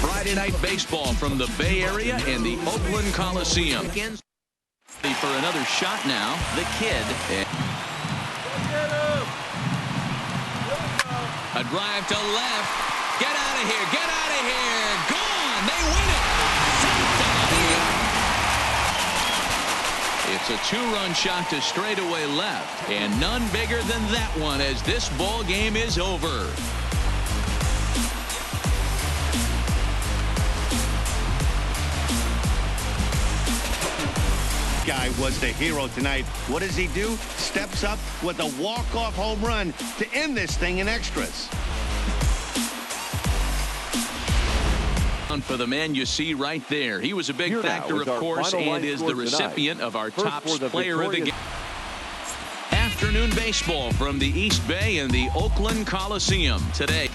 Friday night baseball from the Bay Area and the Oakland Coliseum. For another shot now, the kid. A drive to left. Get out of here. Get out of here. Gone. They win it. It's a two-run shot to straightaway left. And none bigger than that one as this ball game is over. Guy was the hero tonight. What does he do? Steps up with a walk-off home run to end this thing in extras. For the man you see right there. He was a big factor, of course, and is the recipient of our top player of the game. Afternoon baseball from the East Bay and the Oakland Coliseum. Today,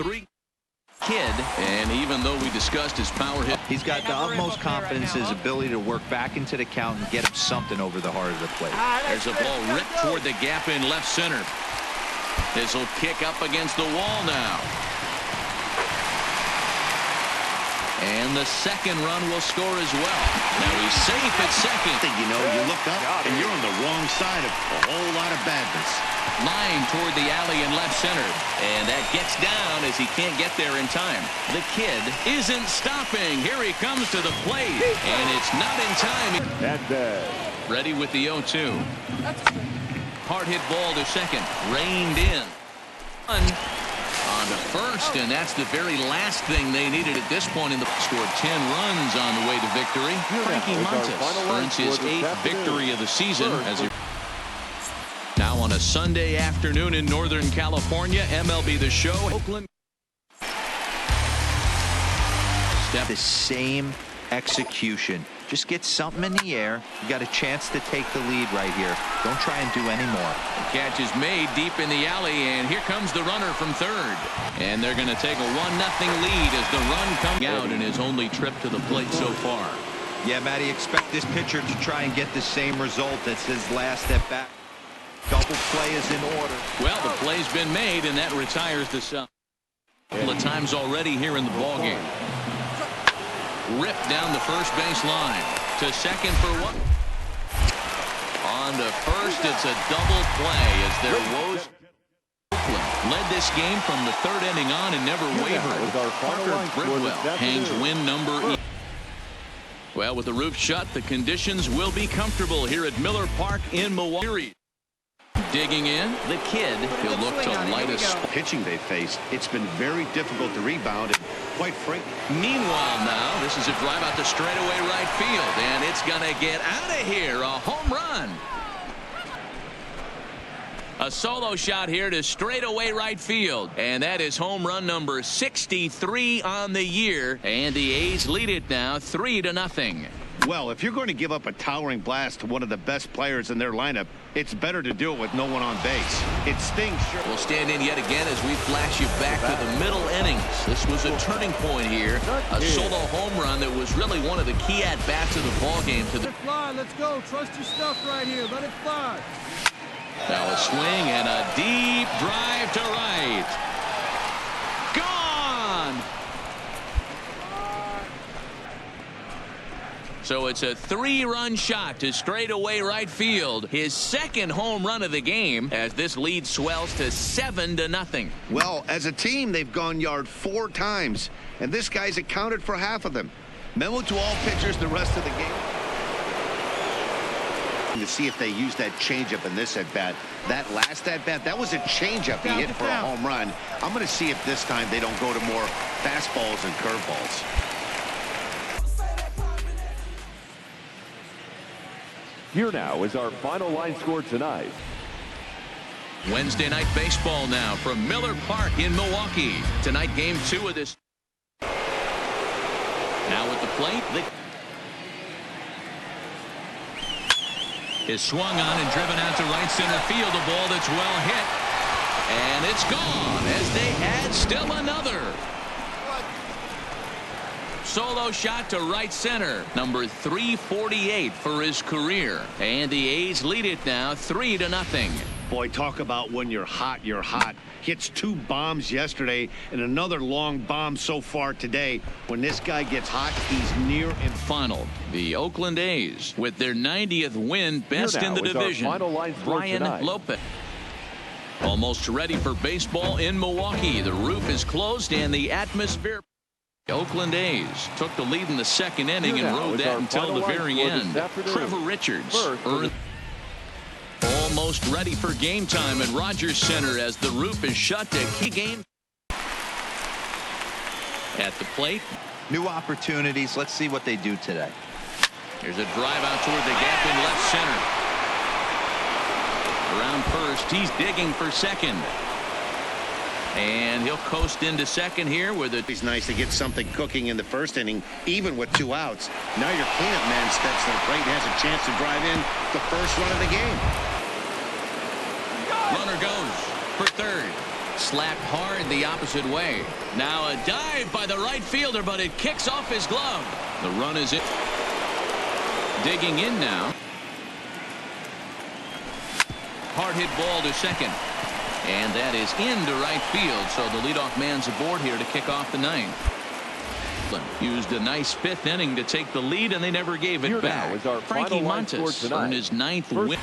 kid, and even though we discussed his power hit, he's got the utmost confidence in his ability to work back into the count and get him something over the heart of the plate. There's a ball ripped toward the gap in left center. This will kick up against the wall now. And the second run will score as well. Now he's safe at second. You know, you look up and you're on the wrong side of a whole lot of badness. Line toward the alley in left center. And that gets down as he can't get there in time. The kid isn't stopping. Here he comes to the plate. And it's not in time. Ready with the 0-2. Hard hit ball to second. Reined in. On to first, and that's the very last thing they needed at this point in the scored 10 runs on the way to victory. Frankie Montes earns his 8th victory of the season as he now on a Sunday afternoon in Northern California. MLB The Show. Oakland. The same execution. Just get something in the air. You got a chance to take the lead right here. Don't try and do any more. The catch is made deep in the alley, and here comes the runner from third. And they're going to take a 1-0 lead as the run comes out in his only trip to the plate so far. Yeah, Matty, expect this pitcher to try and get the same result as his last at bat. Double play is in order. Well, the play's been made, and that retires the sub. A couple of times already here in the ballgame. Ripped down the first base line. To second for one. On to first, it's a double play as their woes. Led this game from the third inning on and never wavered. Parker Bridwell hangs win number. Well, with the roof shut, the conditions will be comfortable here at Miller Park in Milwaukee. Digging in, the kid. He'll look to light us. Pitching they faced, it's been very difficult to rebound, and quite frankly. Meanwhile now, this is a drive out to straightaway right field, and it's going to get out of here. A home run. A solo shot here to straightaway right field, and that is home run number 63 on the year, and the A's lead it now 3-0. Well, if you're going to give up a towering blast to one of the best players in their lineup, it's better to do it with no one on base. It stings. We'll stand in yet again as we flash you back to the middle innings. This was a turning point here. A solo home run that was really one of the key at-bats of the ballgame. Let it fly. Let's go. Trust your stuff right here. Let it fly. Now a swing and a deep drive to right. Gone! So it's a 3-run shot to straightaway right field. His second home run of the game as this lead swells to 7-0. Well, as a team, they've gone yard 4 times, and this guy's accounted for half of them. Memo to all pitchers the rest of the game. To see if they use that changeup in this at-bat. That last at-bat, that was a changeup he hit for a home run. I'm going to see if this time they don't go to more fastballs and curveballs. Here now is our final line score tonight. Wednesday night baseball now from Miller Park in Milwaukee. Tonight, game 2 of this. Now at the plate, is swung on and driven out to right center field. A ball that's well hit. And it's gone as they add still another. solo shot to right center. Number 348 for his career. And the A's lead it now 3-0. Boy, talk about when you're hot, you're hot. Hits 2 bombs yesterday and another long bomb so far today. When this guy gets hot, he's near and final. The Oakland A's with their 90th win, best in the division. Brian Lopez. Almost ready for baseball in Milwaukee. The roof is closed and the atmosphere. Oakland A's took the lead in the second inning and rode that until the very end. Trevor Richards earned. Almost ready for game time at Rogers Center as the roof is shut to key game. At the plate. New opportunities. Let's see what they do today. Here's a drive out toward the gap in left center. Around first, he's digging for second. And he'll coast into second here with it. It's nice to get something cooking in the first inning, even with 2 outs. Now your cleanup man steps to the plate and has a chance to drive in the first run of the game. Runner goes for third. Slapped hard the opposite way. Now a dive by the right fielder, but it kicks off his glove. The run is in. Digging in now. Hard hit ball to second. And that is into right field, so the leadoff man's aboard here to kick off the ninth. Used a nice 5th inning to take the lead, and they never gave it back. Frankie Montes earned his 9th win.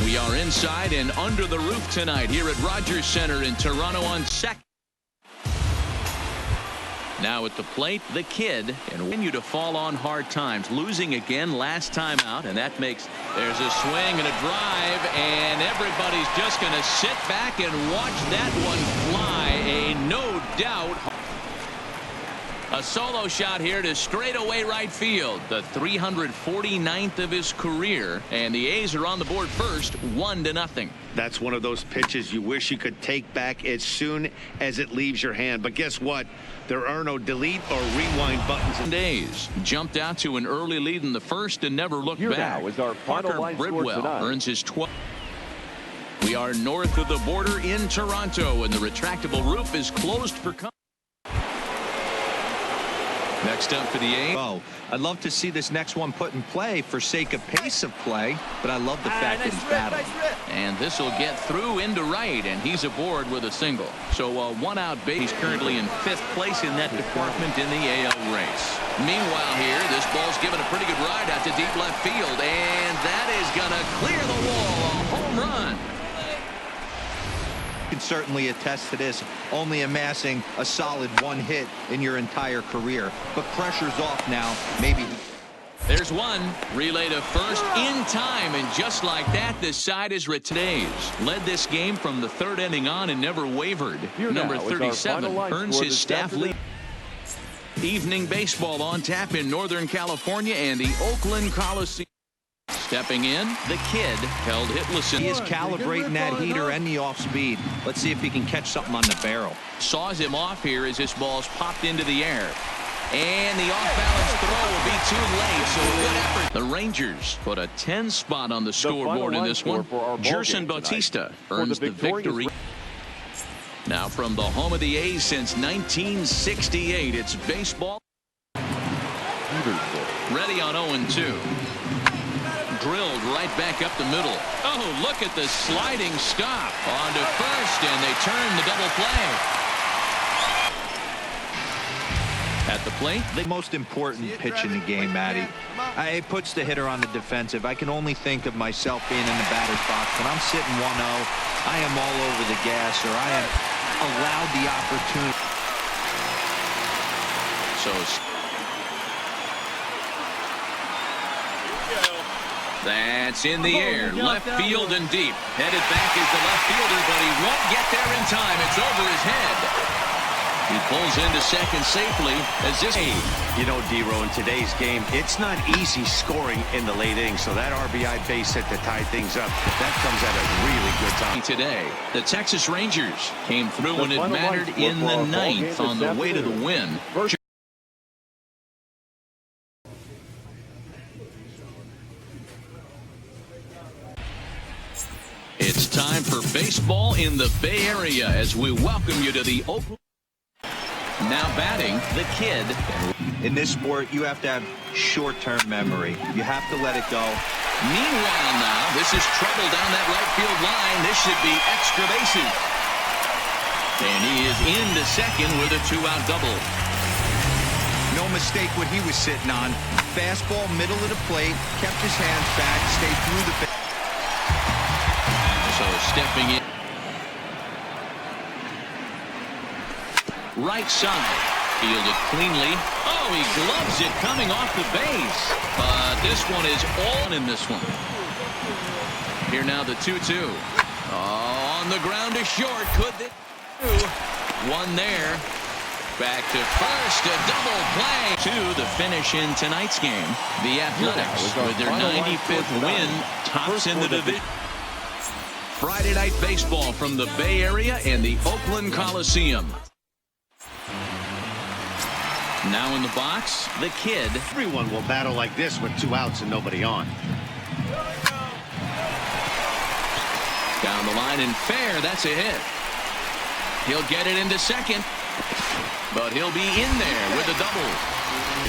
We are inside and under the roof tonight here at Rogers Center in Toronto on second. Now at the plate, the kid, and continue to fall on hard times, losing again last time out, and that makes there's a swing and a drive, and everybody's just going to sit back and watch that one fly. A no doubt. A solo shot here to straightaway right field, the 349th of his career, and the A's are on the board first, 1-0. That's one of those pitches you wish you could take back as soon as it leaves your hand. But guess what? There are no delete or rewind buttons. The A's jumped out to an early lead in the first and never looked back. Parker Bridwell earns his 12th. We are north of the border in Toronto, and the retractable roof is closed for company. Next up for the A's. Oh, I'd love to see this next one put in play for sake of pace of play, but I love the fact that he's battling. And this will get through into right, and he's aboard with a single. So a 1-out base. He's currently in 5th place in that department in the AL race. Meanwhile here, this ball's given a pretty good ride out to deep left field, and that is going to clear the wall. A home run. Can certainly attest to this, only amassing a solid 1 hit in your entire career, but pressure's off now. Maybe there's one. Relay to first in time, and just like that, this side is retained. Led this game from the 3rd inning on and never wavered. Number 37 earns his staff lead. Evening baseball on tap in Northern California and the Oakland Coliseum. Stepping in, the kid held hitless. He is calibrating that heater and the off speed. Let's see if he can catch something on the barrel. Saws him off here as this ball's popped into the air. And the off-balance throw will be too late, so good effort. The Rangers put a 10 spot on the scoreboard in this one. Jerson Bautista earns the victory. Now from the home of the A's since 1968, it's baseball. Ready on 0-2. Drilled right back up the middle. Oh, look at the sliding stop. On to first, and they turn the double play. At the plate, the most important pitch in the game, Matty. It puts the hitter on the defensive. I can only think of myself being in the batter's box. When I'm sitting 1-0, I am all over the gas, or I am allowed the opportunity. So that's in the air, left field and deep. Headed back is the left fielder, but he won't get there in time. It's over his head. He pulls into second safely as this. You know, D-Row, in today's game, it's not easy scoring in the late innings, so that RBI base hit to tie things up, that comes at a really good time. Today, the Texas Rangers came through when it mattered in the 9th on the way to the win. It's time for baseball in the Bay Area as we welcome you to the Oakland. Now batting, the kid. In this sport, you have to have short-term memory. You have to let it go. Meanwhile now, this is trouble down that right field line. This should be extra bases. And he is into second with a 2-out double. No mistake what he was sitting on. Fastball, middle of the plate, kept his hands back, stayed through the... So stepping in. Right side. Fielded cleanly. Oh, he gloves it coming off the base. But this one is all in this one. Here now the 2-2. Oh, on the ground to short. Could the... One there. Back to first, a double play to the finish in tonight's game. The Athletics, with their 95th win, tops in the division. Friday night baseball from the Bay Area and the Oakland Coliseum. Now in the box, the kid. Everyone will battle like this with 2 outs and nobody on. Down the line and fair, that's a hit. He'll get it into second. But he'll be in there with a double.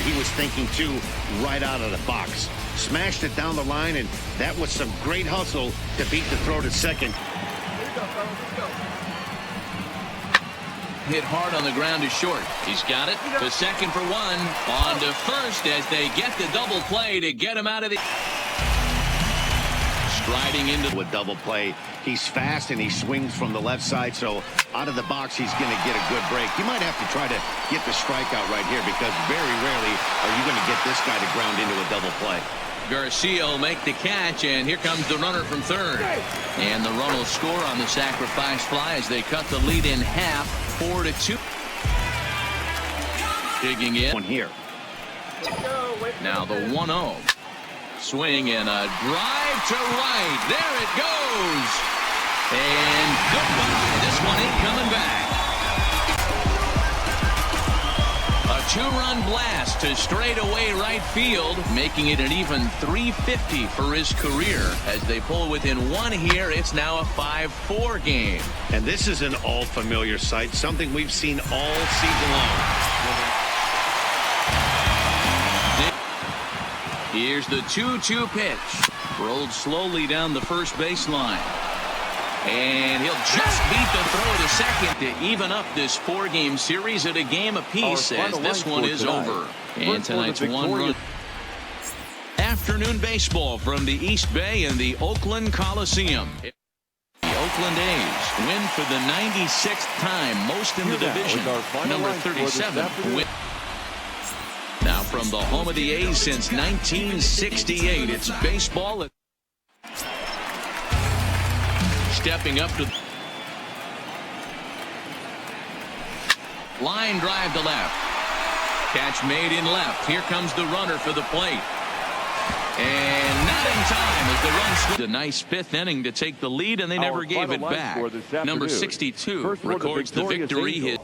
He was thinking, too, right out of the box. Smashed it down the line, and that was some great hustle to beat the throw to second. Hit hard on the ground to short. He's got it. To second for one. On to first as they get the double play to get him out of the... Striding into a double play. He's fast and he swings from the left side, so out of the box he's going to get a good break. You might have to try to get the strikeout right here because very rarely are you going to get this guy to ground into a double play. Garcia will make the catch, and here comes the runner from third. And the run will score on the sacrifice fly as they cut the lead in half, 4-2. Digging in. One here. Now the 1-0. Swing and a drive to right. There it goes. And goodbye. This one ain't coming back. A 2-run blast to straightaway right field, making it an even .350 for his career. As they pull within one here, it's now a 5-4 game. And this is an all-familiar sight, something we've seen all season long. Here's the 2-2 pitch. Rolled slowly down the first baseline. And he'll just beat the throw to second to even up this 4-game series at a game apiece as this one is over. And tonight's 1-run. Afternoon baseball from the East Bay and the Oakland Coliseum. The Oakland A's win for the 96th time, most in the division. Number 37 win. Now from the home of the A's since 1968, it's baseball. Stepping up to line drive to left. Catch made in left. Here comes the runner for the plate. And not in time as the run slipped. A nice 5th inning to take the lead, and they never gave it back. Number 62 records the victory hit.